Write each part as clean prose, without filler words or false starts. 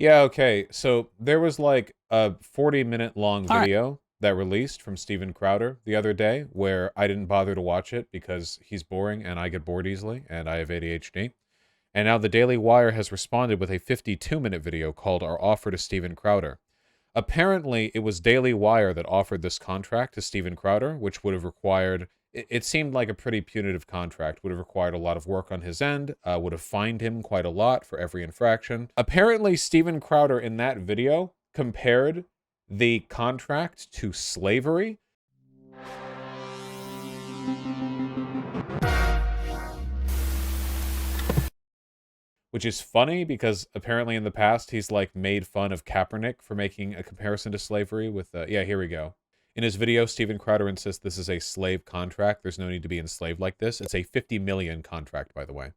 Yeah, okay. So there was like a 40-minute long All right. video that released from Steven Crowder the other day where I didn't bother to watch it because he's boring and I get bored easily and I have ADHD. And now the Daily Wire has responded with a 52-minute video called Our Offer to Steven Crowder. Apparently, it was Daily Wire that offered this contract to Steven Crowder, which would have required, it seemed like a pretty punitive contract, would have required a lot of work on his end, would have fined him quite a lot for every infraction. Apparently, Steven Crowder in that video compared the contract to slavery. Which is funny because apparently in the past he's like made fun of Kaepernick for making a comparison to slavery with, yeah, here we go. In his video, Steven Crowder insists this is a slave contract. There's no need to be enslaved like this. It's a 50 million contract, by the way.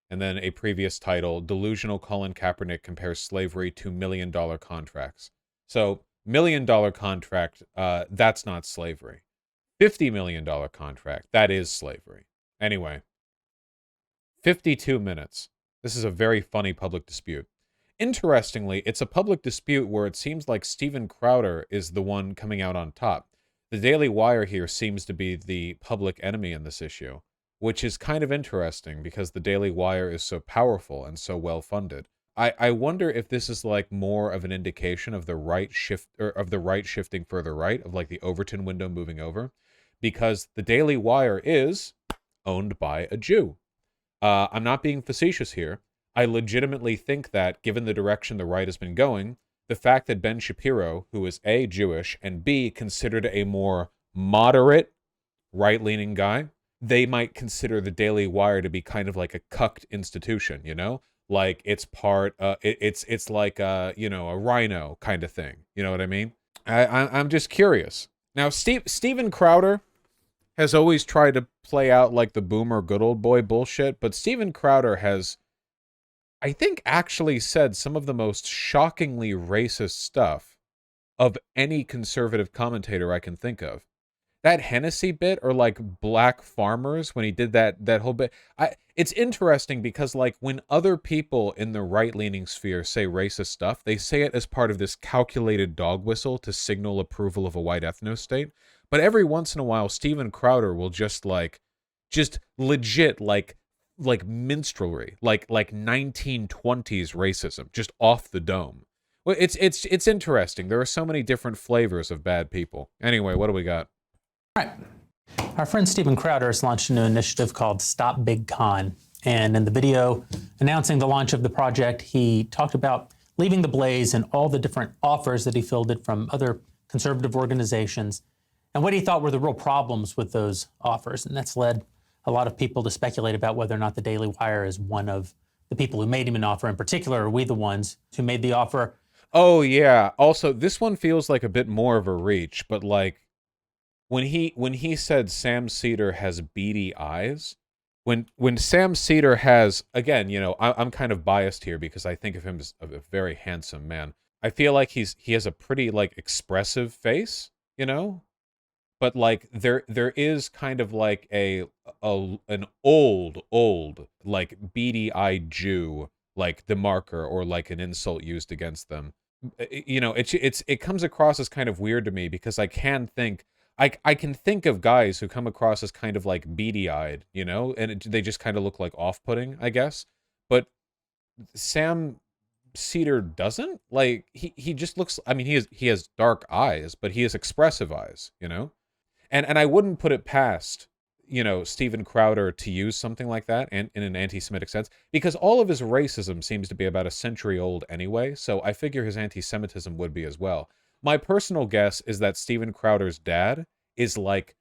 And then a previous title, Delusional Colin Kaepernick compares slavery to $1 million contracts. So, $1 million contract, that's not slavery. $50 million contract, that is slavery. Anyway, 52 minutes. This is a very funny public dispute. Interestingly, it's a public dispute where it seems like Steven Crowder is the one coming out on top. The Daily Wire here seems to be the public enemy in this issue, which is kind of interesting because the Daily Wire is so powerful and so well funded. I wonder if this is like more of an indication of the right shift, or of the right shifting further right, of like the Overton window moving over, because the Daily Wire is owned by a Jew. I'm not being facetious here. I legitimately think that, given the direction the right has been going, the fact that Ben Shapiro, who is A, Jewish, and B, considered a more moderate, right-leaning guy, they might consider the Daily Wire to be kind of like a cucked institution, you know? Like, it's part, it's like, you know, a rhino kind of thing. You know what I mean? I'm just curious. Now, Steven Crowder has always tried to play out like the boomer good old boy bullshit, but Steven Crowder has, I think, actually said some of the most shockingly racist stuff of any conservative commentator I can think of. That Hennessy bit, or like black farmers, when he did that whole bit, it's interesting because like when other people in the right-leaning sphere say racist stuff, they say it as part of this calculated dog whistle to signal approval of a white ethno-state. But every once in a while, Steven Crowder will just legit like minstrelry, like 1920s racism, just off the dome. Well, it's interesting. There are so many different flavors of bad people. Anyway, what do we got? All right. Our friend Steven Crowder has launched a new initiative called Stop Big Con. And in the video announcing the launch of the project, he talked about leaving the blaze and all the different offers that he fielded from other conservative organizations and what he thought were the real problems with those offers. And that's led a lot of people to speculate about whether or not the Daily Wire is one of the people who made him an offer. In particular, are we the ones who made the offer? Oh, yeah. Also, this one feels like a bit more of a reach, but like when he said Sam Cedar has beady eyes, when Sam Cedar has, again, you know, I'm kind of biased here because I think of him as a very handsome man. I feel like he has a pretty like expressive face, you know? But like there is kind of like an old like beady-eyed Jew, like demarker, or like an insult used against them. You know, it comes across as kind of weird to me because I can think of guys who come across as kind of like beady-eyed, you know, and they just kind of look like off-putting, I guess. But Sam Cedar doesn't, like, he just looks, I mean, he has dark eyes, but he has expressive eyes, you know. And I wouldn't put it past, you know, Steven Crowder to use something like that in an anti-Semitic sense, because all of his racism seems to be about a century old anyway, so I figure his anti-Semitism would be as well. My personal guess is that Steven Crowder's dad is, like,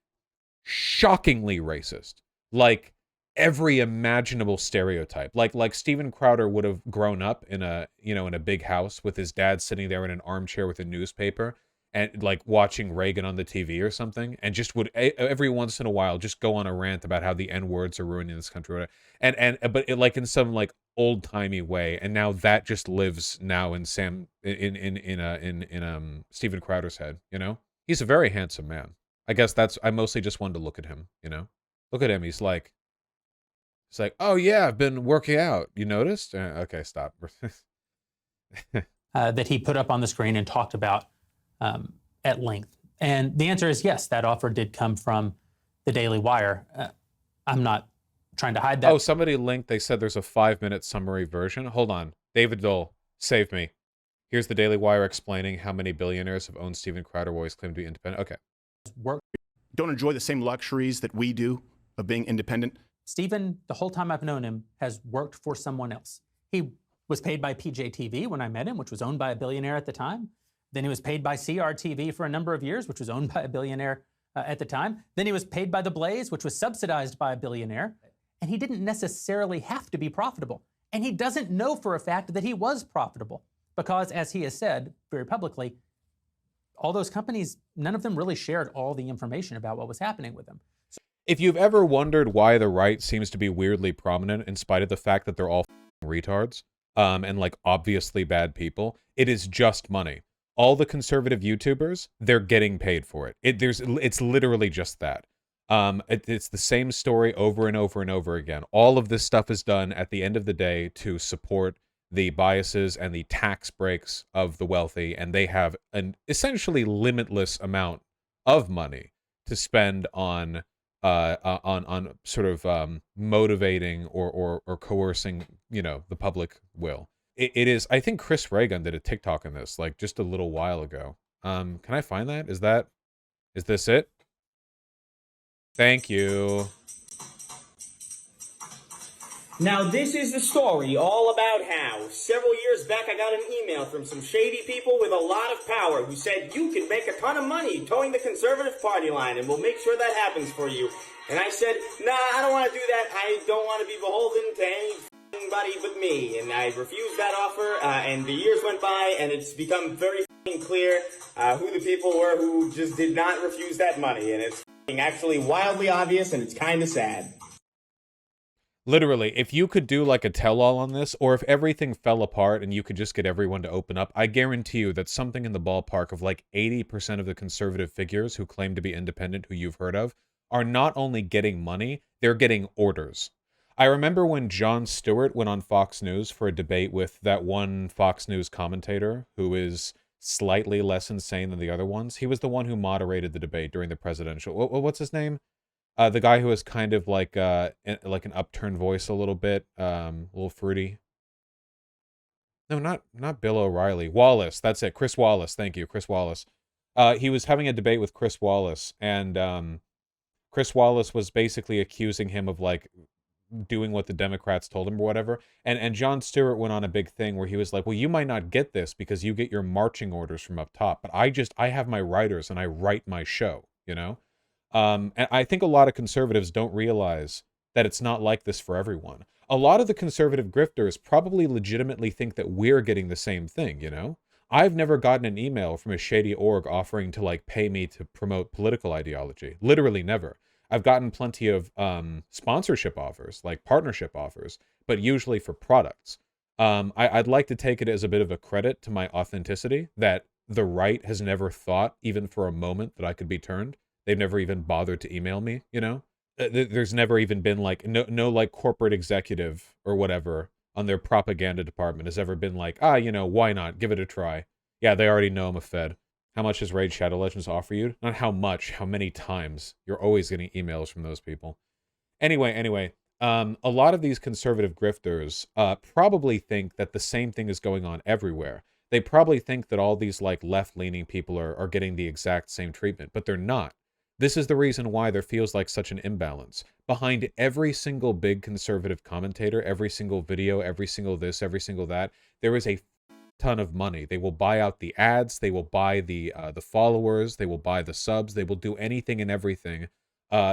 shockingly racist. Like, every imaginable stereotype. Like Steven Crowder would have grown up in a, you know, in a big house with his dad sitting there in an armchair with a newspaper and like watching Reagan on the TV or something, and just would every once in a while just go on a rant about how the N words are ruining this country, but it, like in some like old timey way, and now that just lives now in Steven Crowder's head. You know, he's a very handsome man. I guess I mostly just wanted to look at him. You know, look at him. He's like, oh yeah, I've been working out. You noticed? Okay, stop. that he put up on the screen and talked about at length. And the answer is yes, that offer did come from the Daily Wire. I'm not trying to hide that. Oh, somebody linked, they said there's a 5-minute summary version. Hold on. David Dole, save me. Here's the Daily Wire explaining how many billionaires have owned Steven Crowder always claim to be independent. Okay. Work. Don't enjoy the same luxuries that we do of being independent. Stephen, the whole time I've known him, has worked for someone else. He was paid by PJTV when I met him, which was owned by a billionaire at the time. Then he was paid by CRTV for a number of years, which was owned by a billionaire at the time. Then he was paid by The Blaze, which was subsidized by a billionaire. And he didn't necessarily have to be profitable. And he doesn't know for a fact that he was profitable because, as he has said very publicly, all those companies, none of them really shared all the information about what was happening with them. If you've ever wondered why the right seems to be weirdly prominent in spite of the fact that they're all retards and like obviously bad people, it is just money. All the conservative YouTubers, they're getting paid for it. It's literally just that. It's the same story over and over and over again. All of this stuff is done at the end of the day to support the biases and the tax breaks of the wealthy, and they have an essentially limitless amount of money to spend on sort of motivating or coercing, you know, the public will. It is. I think Chris Reagan did a TikTok on this like just a little while ago. Can I find that? Is this it? Thank you. Now this is the story all about how, several years back I got an email from some shady people with a lot of power who said you can make a ton of money towing the conservative party line and we'll make sure that happens for you. And I said, nah, I don't want to do that. I don't want to be beholden to anybody but me. And I refused that offer, and the years went by and it's become very clear who the people were who just did not refuse that money. And it's actually wildly obvious and it's kind of sad. Literally, if you could do like a tell-all on this, or if everything fell apart and you could just get everyone to open up, I guarantee you that something in the ballpark of like 80% of the conservative figures who claim to be independent, who you've heard of, are not only getting money, they're getting orders. I remember when Jon Stewart went on Fox News for a debate with that one Fox News commentator who is slightly less insane than the other ones. He was the one who moderated the debate during the presidential... What's his name? The guy who was kind of like an upturned voice a little bit, a little fruity. No, not Bill O'Reilly. Wallace, that's it. Chris Wallace, thank you, Chris Wallace. He was having a debate with Chris Wallace, and Chris Wallace was basically accusing him of like doing what the Democrats told him or whatever. And Jon Stewart went on a big thing where he was like, well, you might not get this because you get your marching orders from up top, but I have my writers and I write my show, you know? And I think a lot of conservatives don't realize that it's not like this for everyone. A lot of the conservative grifters probably legitimately think that we're getting the same thing, you know? I've never gotten an email from a shady org offering to like pay me to promote political ideology. Literally never. I've gotten plenty of sponsorship offers, like partnership offers, but usually for products. I'd like to take it as a bit of a credit to my authenticity that the right has never thought, even for a moment, that I could be turned. They've never even bothered to email me, you know? There's never even been like, no like corporate executive or whatever on their propaganda department has ever been like, you know, why not? Give it a try. Yeah, they already know I'm a Fed. How much does Raid Shadow Legends offer you? Not how much, how many times. You're always getting emails from those people. Anyway, a lot of these conservative grifters probably think that the same thing is going on everywhere. They probably think that all these like left-leaning people are getting the exact same treatment, but they're not. This is the reason why there feels like such an imbalance. Behind every single big conservative commentator, every single video, every single this, every single that, there is a ton of money. They will buy out the ads, they will buy the followers, they will buy the subs, they will do anything and everything,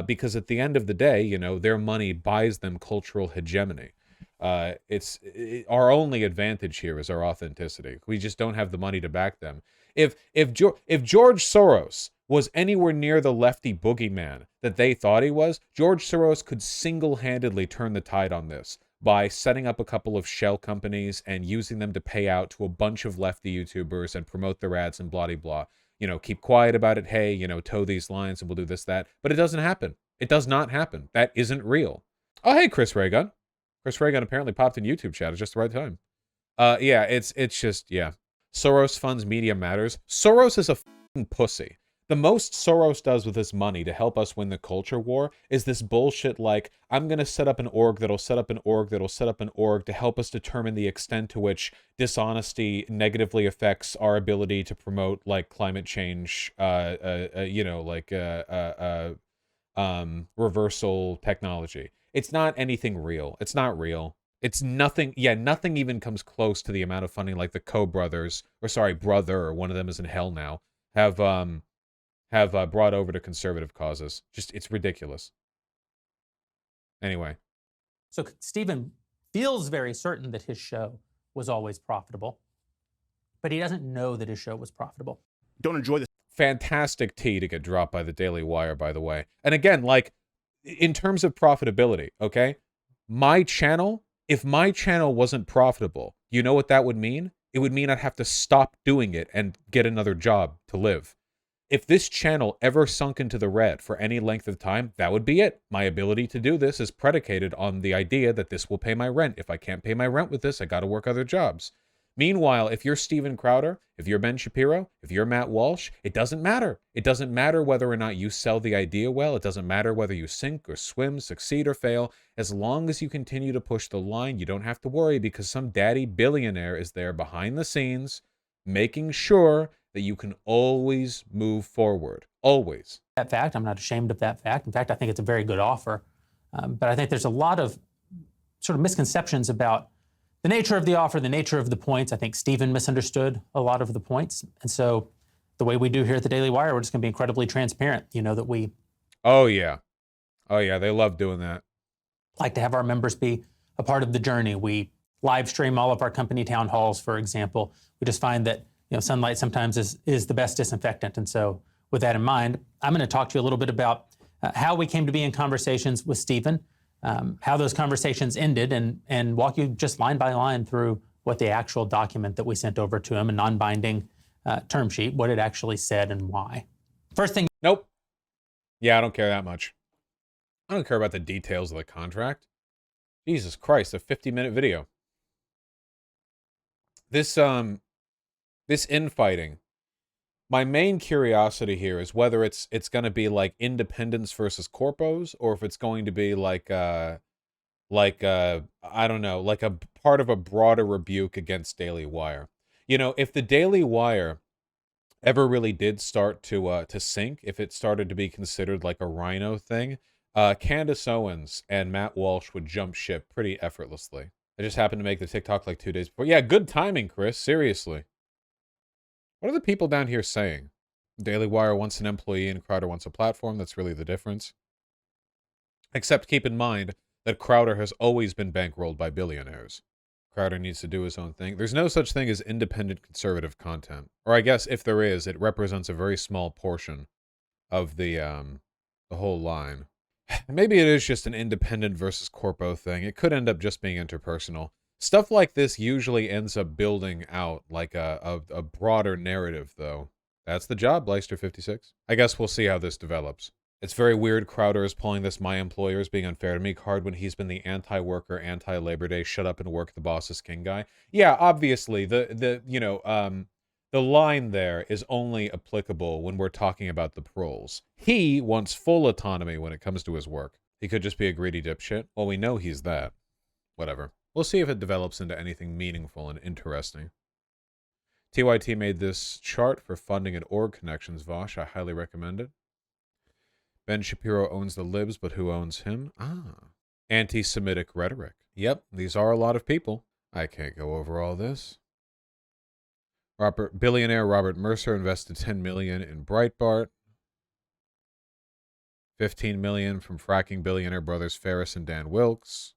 because at the end of the day, you know, their money buys them cultural hegemony. Our only advantage here is our authenticity. We just don't have the money to back them. If George Soros was anywhere near the lefty boogeyman that they thought he was, George Soros could single-handedly turn the tide on this by setting up a couple of shell companies and using them to pay out to a bunch of lefty YouTubers and promote their ads and blah, blah, blah. You know, keep quiet about it. Hey, you know, toe these lines and we'll do this, that. But it doesn't happen. It does not happen. That isn't real. Oh, hey, Chris Reagan. Chris Reagan apparently popped in YouTube chat at just the right time. Yeah, it's just, yeah. Soros funds Media Matters. Soros is a fucking pussy. The most Soros does with his money to help us win the culture war is this bullshit like, I'm going to set up an org that'll set up an org that'll set up an org to help us determine the extent to which dishonesty negatively affects our ability to promote, like, climate change, reversal technology. It's not anything real. It's not real. It's nothing. Yeah, nothing even comes close to the amount of funding like the Koch brothers, or sorry, brother, one of them is in hell now, have brought over to conservative causes. Just, it's ridiculous. Anyway. So Stephen feels very certain that his show was always profitable, but he doesn't know that his show was profitable. Don't enjoy this. Fantastic tea to get dropped by the Daily Wire, by the way. And again, like, in terms of profitability, okay? My channel, if my channel wasn't profitable, you know what that would mean? It would mean I'd have to stop doing it and get another job to live. If this channel ever sunk into the red for any length of time, that would be it. My ability to do this is predicated on the idea that this will pay my rent. If I can't pay my rent with this, I got to work other jobs. Meanwhile, if you're Steven Crowder, if you're Ben Shapiro, if you're Matt Walsh, it doesn't matter. It doesn't matter whether or not you sell the idea well. It doesn't matter whether you sink or swim, succeed or fail. As long as you continue to push the line, you don't have to worry because some daddy billionaire is there behind the scenes making sure that you can always move forward. Always. That fact, I'm not ashamed of that fact. In fact, I think it's a very good offer. But I think there's a lot of sort of misconceptions about the nature of the offer, the nature of the points. I think Stephen misunderstood a lot of the points. And so the way we do here at the Daily Wire, we're just going to be incredibly transparent. You know that we... Oh, yeah. Oh, yeah. They love doing that. Like to have our members be a part of the journey. We live stream all of our company town halls, for example. We just find that, you know, sunlight sometimes is the best disinfectant. And so with that in mind, I'm going to talk to you a little bit about how we came to be in conversations with Stephen, how those conversations ended, and walk you just line by line through what the actual document that we sent over to him, a non-binding term sheet, what it actually said and why. First thing... Nope. Yeah, I don't care that much. I don't care about the details of the contract. Jesus Christ, a 50-minute video. This infighting. My main curiosity here is whether it's going to be like independents versus corpos, or if it's going to be like I don't know, like a part of a broader rebuke against Daily Wire. You know, if the Daily Wire ever really did start to sink, if it started to be considered like a rhino thing, Candace Owens and Matt Walsh would jump ship pretty effortlessly. I just happened to make the TikTok like 2 days before. Yeah, good timing, Chris. Seriously. What are the people down here saying? Daily Wire wants an employee and Crowder wants a platform. That's really the difference. Except keep in mind that Crowder has always been bankrolled by billionaires. Crowder needs to do his own thing. There's no such thing as independent conservative content. Or I guess if there is, it represents a very small portion of the whole line. Maybe it is just an independent versus corpo thing. It could end up just being interpersonal. Stuff like this usually ends up building out like a broader narrative, though. That's the job, Leister56. I guess we'll see how this develops. It's very weird Crowder is pulling this "my employer is being unfair to me" card when he's been the anti-worker, anti-Labor Day, shut up and work, the boss is king guy. Yeah, obviously, the line there is only applicable when we're talking about the proles. He wants full autonomy when it comes to his work. He could just be a greedy dipshit. Well, we know he's that. Whatever. We'll see if it develops into anything meaningful and interesting. TYT made this chart for funding at Org Connections, Vosh. I highly recommend it. Ben Shapiro owns the libs, but who owns him? Ah. Anti-Semitic rhetoric. Yep, these are a lot of people. I can't go over all this. Billionaire Robert Mercer invested $10 million in Breitbart. $15 million from fracking billionaire brothers Ferris and Dan Wilkes.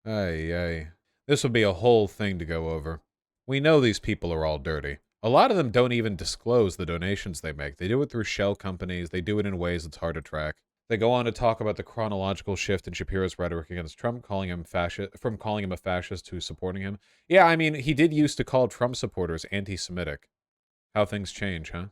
Ay. This would be a whole thing to go over. We know these people are all dirty. A lot of them don't even disclose the donations they make. They do it through shell companies. They do it in ways that's hard to track. They go on to talk about the chronological shift in Shapiro's rhetoric against Trump, calling him a fascist to supporting him. Yeah, I mean, he did used to call Trump supporters anti-Semitic. How things change, huh?